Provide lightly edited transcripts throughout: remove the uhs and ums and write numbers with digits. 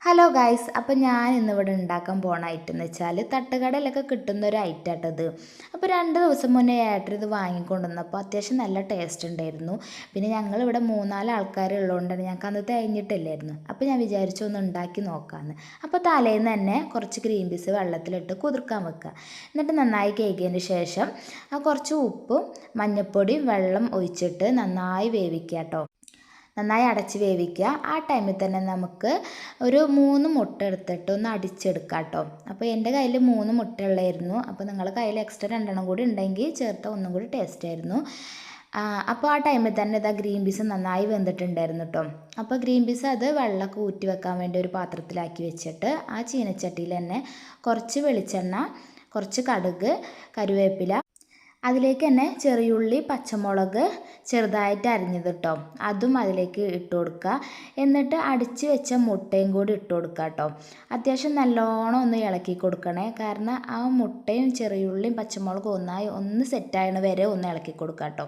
Hello guys, അപ്പോൾ ഞാൻ ഇന്നിവിടെ ഉണ്ടാക്കാൻ പോണ ഐറ്റം എന്ന് വെച്ചാൽ തട്ടുകടയിലൊക്കെ കിട്ടുന്ന ഒരു ഐറ്റം ആട്ടത്. അപ്പോൾ 2 ദിവസം മുന്നേ ഏട്ടൻ ഇത് വാങ്ങിക്കൊണ്ടുവന്നപ്പോൾ അത്യാവശ്യം നല്ല ടേസ്റ്റ് ഉണ്ടായിരുന്നു. പിന്നെ ഞങ്ങളിവിടെ 3-4 ആൾക്കാർ ഉള്ളതുകൊണ്ടാണ് ഞങ്ങൾക്ക് അന്ന് തികഞ്ഞിട്ടില്ലായിരുന്നു. അപ്പോൾ ഞാൻ വിചാരിച്ചു ഒന്ന് ഉണ്ടാക്കി നോക്കാമെന്ന്. അപ്പോൾ തലേന്ന് തന്നെ കുറച്ച് ഗ്രീൻ പീസ് വെള്ളത്തിലിട്ട് കുതിർക്കാൻ വെക്കുക. എന്നിട്ട് നന്നായി കഴുകിയതിന് ശേഷം കുറച്ച് ഉപ്പും മഞ്ഞൾപ്പൊടിയും വെള്ളം ഒഴിച്ചിട്ട് നന്നായി വേവിക്കുക കേട്ടോ. നന്നായി അടച്ച് വേവിക്കുക. ആ ടൈമിൽ തന്നെ നമുക്ക് ഒരു 3 മുട്ട എടുത്തിട്ട് ഒന്ന് അടിച്ചെടുക്കാം കേട്ടോ. അപ്പോൾ എൻ്റെ കയ്യിൽ 3 മുട്ട ഉള്ളായിരുന്നു. അപ്പോൾ നിങ്ങളുടെ കയ്യിൽ എക്സ്ട്രാ 2 കൂടി ഉണ്ടെങ്കിൽ ചേർത്താൽ ഒന്നും കൂടി ടേസ്റ്റ് ആയിരുന്നു. അപ്പോൾ ആ ടൈമിൽ തന്നെ ഇതാ ഗ്രീൻ പീസ് നന്നായി വെന്തിട്ടുണ്ടായിരുന്നു കേട്ടോ. അപ്പോൾ ഗ്രീൻ പീസ് അത് വെള്ളമൊക്കെ ഊറ്റി വെക്കാൻ വേണ്ടി ഒരു പാത്രത്തിലാക്കി വെച്ചിട്ട് ആ ചീനച്ചട്ടിയിൽ തന്നെ കുറച്ച് വെളിച്ചെണ്ണ, കുറച്ച് കടുക്, കറിവേപ്പില, അതിലേക്ക് തന്നെ ചെറിയുള്ളി, പച്ചമുളക് ചെറുതായിട്ട് അരിഞ്ഞത് കേട്ടോ, അതും അതിലേക്ക് ഇട്ട് കൊടുക്കുക. എന്നിട്ട് അടിച്ച് വെച്ച മുട്ടയും കൂടി ഇട്ട് കൊടുക്കുക കേട്ടോ. അത്യാവശ്യം നല്ലോണം ഒന്ന് ഇളക്കി കൊടുക്കണേ, കാരണം ആ മുട്ടയും ചെറിയുള്ളിയും പച്ചമുളകും ഒന്ന് സെറ്റായണ വരെ ഒന്ന് ഇളക്കി കൊടുക്കുക കേട്ടോ.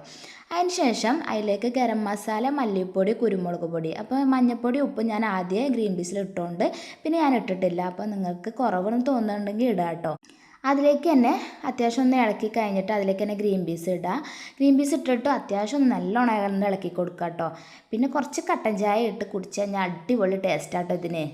അതിന് ശേഷം അതിലേക്ക് ഗരം മസാല, മല്ലിപ്പൊടി, കുരുമുളക് പൊടി, അപ്പോൾ മഞ്ഞൾപ്പൊടി, ഉപ്പ് ഞാൻ ആദ്യം ഗ്രീൻ പീസിൽ ഇട്ടുകൊണ്ട് പിന്നെ ഞാൻ ഇട്ടിട്ടില്ല. അപ്പോൾ നിങ്ങൾക്ക് കുറവെന്ന് തോന്നുന്നുണ്ടെങ്കിൽ ഇടുക കേട്ടോ. അതിലേക്ക് തന്നെ അത്യാവശ്യം ഒന്ന് ഇളക്കി കഴിഞ്ഞിട്ട് അതിലേക്ക് തന്നെ ഗ്രീൻ പീസ് ഇടുക. ഗ്രീൻ പീസ് ഇട്ടിട്ട് അത്യാവശ്യം നല്ലോണം ഇളക്കി കൊടുക്കുക കേട്ടോ. പിന്നെ കുറച്ച് കട്ടൻ ചായ ഇട്ട് കുടിച്ച് കഴിഞ്ഞാൽ അടിപൊളി ടേസ്റ്റ് ആട്ടോ ഇതിന്.